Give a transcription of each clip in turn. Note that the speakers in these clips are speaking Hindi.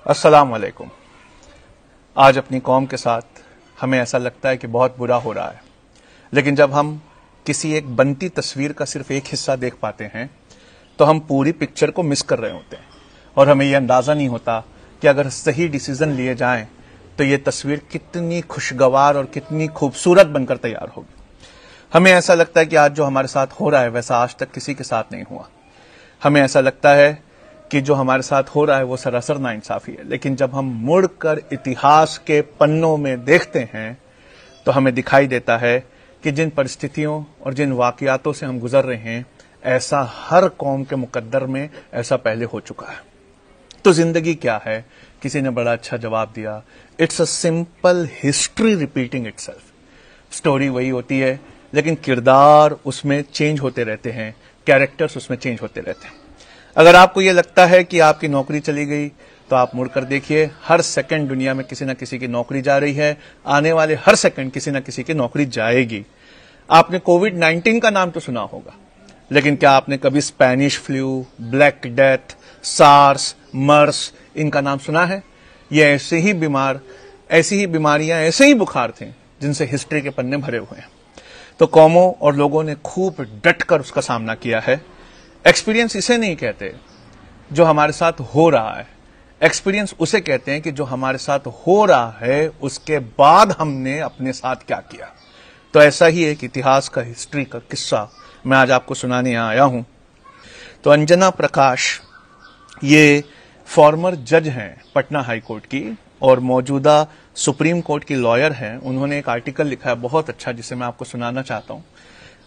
अस्सलाम वालेकुम। आज अपनी कौम के साथ हमें ऐसा लगता है कि बहुत बुरा हो रहा है, लेकिन जब हम किसी एक बनती तस्वीर का सिर्फ एक हिस्सा देख पाते हैं तो हम पूरी पिक्चर को मिस कर रहे होते हैं और हमें यह अंदाजा नहीं होता कि अगर सही डिसीजन लिए जाएं तो ये तस्वीर कितनी खुशगवार और कितनी खूबसूरत बनकर तैयार होगी। हमें ऐसा लगता है कि आज जो हमारे साथ हो रहा है वैसा आज तक किसी के साथ नहीं हुआ। हमें ऐसा लगता है कि जो हमारे साथ हो रहा है वो सरासर नाइंसाफी है, लेकिन जब हम मुड़कर इतिहास के पन्नों में देखते हैं तो हमें दिखाई देता है कि जिन परिस्थितियों और जिन वाकयातों से हम गुजर रहे हैं, ऐसा हर कौम के मुकद्दर में ऐसा पहले हो चुका है। तो जिंदगी क्या है? किसी ने बड़ा अच्छा जवाब दिया, it's a simple history repeating itself. Story वही होती है, लेकिन किरदार उसमें चेंज होते रहते हैं, कैरेक्टर्स उसमें चेंज होते रहते हैं। अगर आपको यह लगता है कि आपकी नौकरी चली गई तो आप मुड़कर देखिए, हर सेकंड दुनिया में किसी न किसी की नौकरी जा रही है। आने वाले हर सेकंड किसी न किसी की नौकरी जाएगी। आपने कोविड-19 का नाम तो सुना होगा, लेकिन क्या आपने कभी Spanish flu, black death, SARS, MERS इनका नाम सुना है? ये ऐसी ही बीमारियां, ऐसे ही बुखार थे जिनसे हिस्ट्री के पन्ने भरे हुए हैं। तो कौमों और लोगों ने खूब डटकर उसका सामना किया है। एक्सपीरियंस इसे नहीं कहते जो हमारे साथ हो रहा है, एक्सपीरियंस उसे कहते हैं कि जो हमारे साथ हो रहा है उसके बाद हमने अपने साथ क्या किया। तो ऐसा ही एक इतिहास का, हिस्ट्री का किस्सा मैं आज आपको सुनाने यहां आया हूं। तो अंजना प्रकाश ये फॉर्मर जज हैं पटना हाई कोर्ट की और मौजूदा सुप्रीम कोर्ट की लॉयर हैं। उन्होंने एक आर्टिकल लिखा है बहुत अच्छा, जिसे मैं आपको सुनाना चाहता हूं।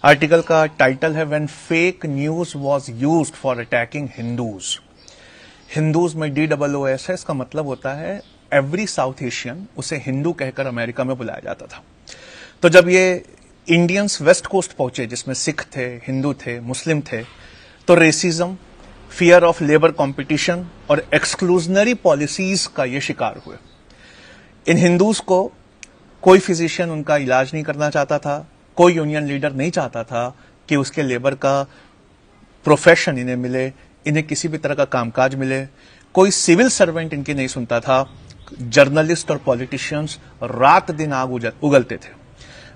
आर्टिकल का टाइटल है when fake news was used for attacking Hindus. Hindus में DOOS है, इसका मतलब होता है एवरी साउथ एशियन। उसे हिंदू कहकर अमेरिका में बुलाया जाता था। तो जब ये इंडियंस वेस्ट कोस्ट पहुंचे, जिसमें सिख थे, हिंदू थे, मुस्लिम थे, तो racism, fear of labour competition और एक्सक्लूजनरी पॉलिसीज का ये शिकार हुए। इन हिंदूज को कोई फिजिशियन उनका इलाज नहीं करना चाहता था, कोई यूनियन लीडर नहीं चाहता था कि उसके लेबर का प्रोफेशन इन्हें मिले, इन्हें किसी भी तरह का कामकाज मिले। कोई सिविल सर्वेंट इनकी नहीं सुनता था। जर्नलिस्ट और पॉलिटिशियंस रात दिन आग उगलते थे।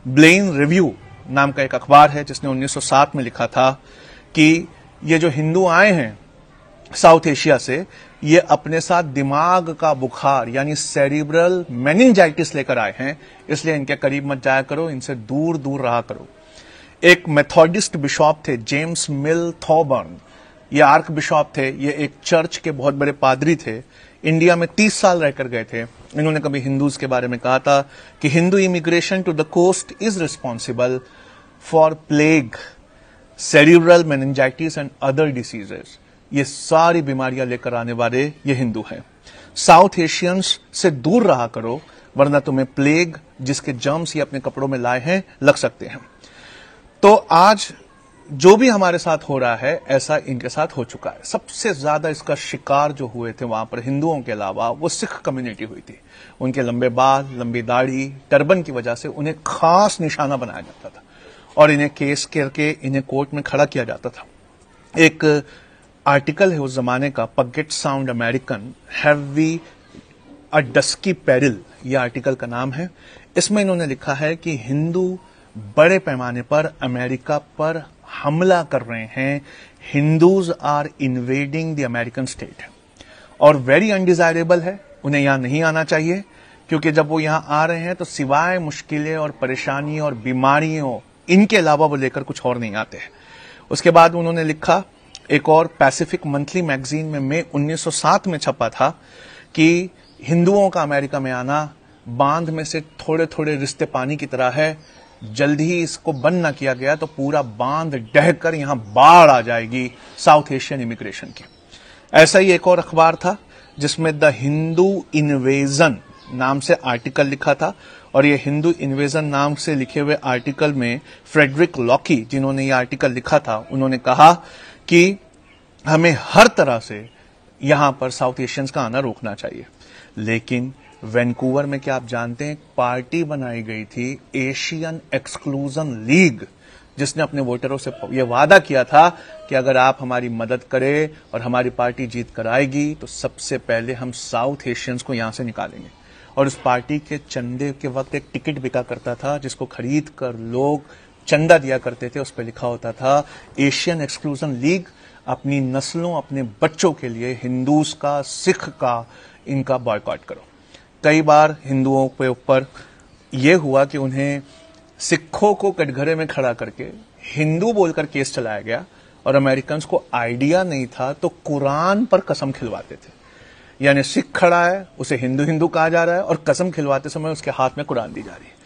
ब्लेन रिव्यू नाम का एक अखबार है जिसने 1907 में लिखा था कि ये जो हिंदू आए हैं साउथ एशिया से, ये अपने साथ दिमाग का बुखार यानी सेरिब्रल मेनिंजाइटिस लेकर आए हैं, इसलिए इनके करीब मत जाया करो, इनसे दूर दूर रहा करो। एक मेथोडिस्ट बिशॉप थे जेम्स मिल थॉबर्न, ये आर्क बिशॉप थे, ये एक चर्च के बहुत बड़े पादरी थे, इंडिया में 30 साल रहकर गए थे। इन्होंने कभी हिंदूज के बारे में कहा था कि Hindu immigration to the coast is responsible for plague, cerebral meningitis and other diseases. ये सारी बीमारियां लेकर आने वाले ये हिंदू हैं। साउथ एशियंस से दूर रहा करो, वरना तुम्हें प्लेग, जिसके जर्म्स ये अपने कपड़ों में लाए हैं, लग सकते हैं। तो आज जो भी हमारे साथ हो रहा है, ऐसा इनके साथ हो चुका है। सबसे ज्यादा इसका शिकार जो हुए थे वहां पर हिंदुओं के अलावा वो सिख कम्युनिटी हुई थी। उनके लंबे बाल, लंबी दाढ़ी, टर्बन की वजह से उन्हें खास निशाना बनाया जाता था और इन्हें केस करके इन्हें कोर्ट में खड़ा किया जाता था। एक आर्टिकल है उस जमाने का, Puget Sound American, have we a dusky peril, ये आर्टिकल का नाम है। इसमें इन्होंने लिखा है कि हिंदू बड़े पैमाने पर अमेरिका पर हमला कर रहे हैं। Hindus are invading the American state और वेरी अनडिजायरेबल है, उन्हें यहां नहीं आना चाहिए, क्योंकि जब वो यहां आ रहे हैं तो सिवाय मुश्किलें और परेशानी और बीमारियों, इनके अलावा वो लेकर कुछ और नहीं आते हैं। उसके बाद उन्होंने लिखा, एक और पैसिफिक मंथली मैगजीन में मई 1907 में छपा था कि हिंदुओं का अमेरिका में आना बांध में से थोड़े थोड़े रिश्ते पानी की तरह है, जल्द ही इसको बंद ना किया गया तो पूरा बांध ढहकर यहां बाढ़ आ जाएगी साउथ एशियन इमिग्रेशन की। ऐसा ही एक और अखबार था जिसमें द हिंदू इन्वेजन नाम से आर्टिकल लिखा था और ये हिंदू इन्वेजन नाम से लिखे हुए आर्टिकल में फ्रेडरिक लॉकी, जिन्होंने ये आर्टिकल लिखा था, उन्होंने कहा कि हमें हर तरह से यहां पर साउथ एशियंस का आना रोकना चाहिए। लेकिन वैंकूवर में, क्या आप जानते हैं, पार्टी बनाई गई थी एशियन एक्सक्लूजन लीग, जिसने अपने वोटरों से यह वादा किया था कि अगर आप हमारी मदद करें और हमारी पार्टी जीत कर आएगी तो सबसे पहले हम साउथ एशियंस को यहां से निकालेंगे। और उस पार्टी के चंदे के वक्त एक टिकट बिका करता था जिसको खरीद कर लोग चंदा दिया करते थे, उस पर लिखा होता था एशियन एक्सक्लूजन लीग, अपनी नस्लों अपने बच्चों के लिए हिंदूज का, सिख का, इनका बॉयकॉट करो। कई बार हिंदुओं के ऊपर यह हुआ कि उन्हें सिखों को कटघरे में खड़ा करके हिंदू बोलकर केस चलाया गया और अमेरिकन्स को आइडिया नहीं था तो कुरान पर कसम खिलवाते थे। यानी सिख खड़ा है, उसे हिंदू हिंदू कहा जा रहा है और कसम खिलवाते समय उसके हाथ में कुरान दी जा रही है।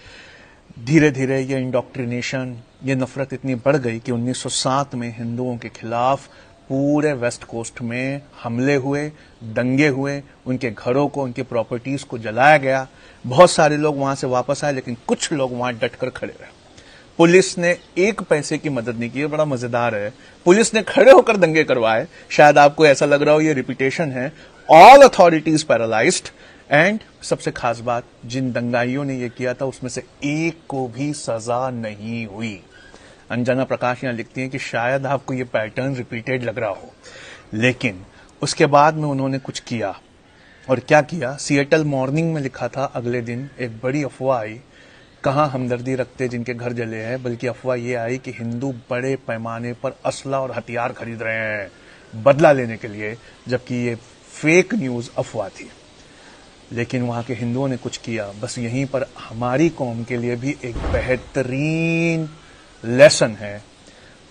धीरे धीरे ये इंडोक्ट्रिनेशन, ये नफरत इतनी बढ़ गई कि 1907 में हिंदुओं के खिलाफ पूरे वेस्ट कोस्ट में हमले हुए, दंगे हुए, उनके घरों को, उनकी प्रॉपर्टीज को जलाया गया। बहुत सारे लोग वहां से वापस आए लेकिन कुछ लोग वहां डटकर खड़े रहे। पुलिस ने एक पैसे की मदद नहीं की। बड़ा मजेदार है, पुलिस ने खड़े होकर दंगे करवाए। शायद आपको ऐसा लग रहा हो ये रिपीटेशन है। ऑल अथॉरिटीज पैरालाइज्ड एंड सबसे खास बात, जिन दंगाइयों ने यह किया था उसमें से एक को भी सजा नहीं हुई। अंजना प्रकाश यहां लिखती हैं कि शायद आपको ये पैटर्न रिपीटेड लग रहा हो, लेकिन उसके बाद में उन्होंने कुछ किया। और क्या किया? सिएटल मॉर्निंग में लिखा था अगले दिन एक बड़ी अफवाह आई। कहां हमदर्दी रखते जिनके घर जले हैं, बल्कि अफवाह ये आई कि हिंदू बड़े पैमाने पर असला और हथियार खरीद रहे हैं बदला लेने के लिए, जबकि ये फेक न्यूज अफवाह थी। लेकिन वहां के हिंदुओं ने कुछ किया। बस यहीं पर हमारी कौम के लिए भी एक बेहतरीन लेसन है।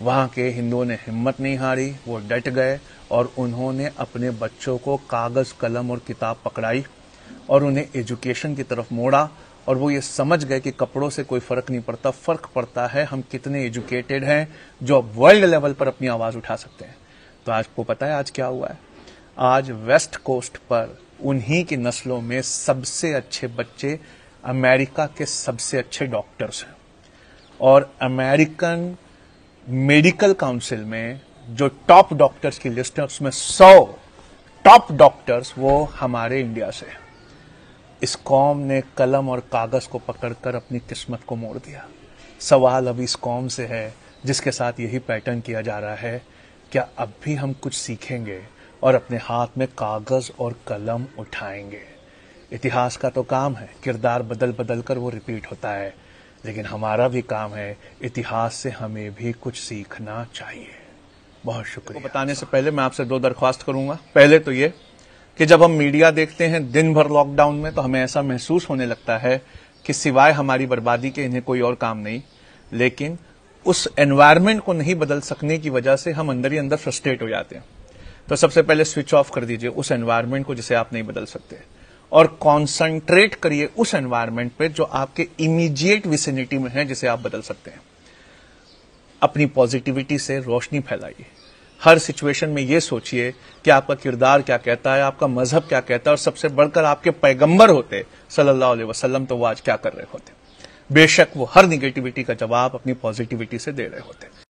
वहां के हिंदुओं ने हिम्मत नहीं हारी, वो डट गए और उन्होंने अपने बच्चों को कागज, कलम और किताब पकड़ाई और उन्हें एजुकेशन की तरफ मोड़ा। और वो ये समझ गए कि कपड़ों से कोई फर्क नहीं पड़ता, फर्क पड़ता है हम कितने एजुकेटेड हैं जो अब वर्ल्ड लेवल पर अपनी आवाज उठा सकते हैं। तो आपको पता है आज क्या हुआ है? आज वेस्ट कोस्ट पर उन्हीं की नस्लों में सबसे अच्छे बच्चे अमेरिका के सबसे अच्छे डॉक्टर्स हैं। और अमेरिकन मेडिकल काउंसिल में जो टॉप डॉक्टर्स की लिस्ट है उसमें 100 टॉप डॉक्टर्स वो हमारे इंडिया से हैं। इस कौम ने कलम और कागज को पकड़कर अपनी किस्मत को मोड़ दिया। सवाल अब इस कौम से है जिसके साथ यही पैटर्न किया जा रहा है, क्या अब भी हम कुछ सीखेंगे और अपने हाथ में कागज और कलम उठाएंगे? इतिहास का तो काम है, किरदार बदल बदल कर वो रिपीट होता है, लेकिन हमारा भी काम है इतिहास से हमें भी कुछ सीखना चाहिए। बहुत शुक्रिया। बताने से पहले मैं आपसे 2 दरख्वास्त करूंगा। पहले तो ये कि जब हम मीडिया देखते हैं दिन भर लॉकडाउन में, तो हमें ऐसा महसूस होने लगता है कि सिवाय हमारी बर्बादी के इन्हें कोई और काम नहीं। लेकिन उस एनवायरनमेंट को नहीं बदल सकने की वजह से हम अंदर ही अंदर फ्रस्ट्रेट हो जाते हैं। तो सबसे पहले स्विच ऑफ कर दीजिए उस एनवायरनमेंट को जिसे आप नहीं बदल सकते, और कॉन्सेंट्रेट करिए उस एनवायरनमेंट पे जो आपके इमीडिएट विसिनिटी में है, जिसे आप बदल सकते हैं। अपनी पॉजिटिविटी से रोशनी फैलाइए। हर सिचुएशन में यह सोचिए कि आपका किरदार क्या कहता है, आपका मजहब क्या कहता है, और सबसे बढ़कर आपके पैगंबर होते सल्लल्लाहु अलैहि वसल्लम तो वो आज क्या कर रहे होते। बेशक वो हर निगेटिविटी का जवाब अपनी पॉजिटिविटी से दे रहे होते।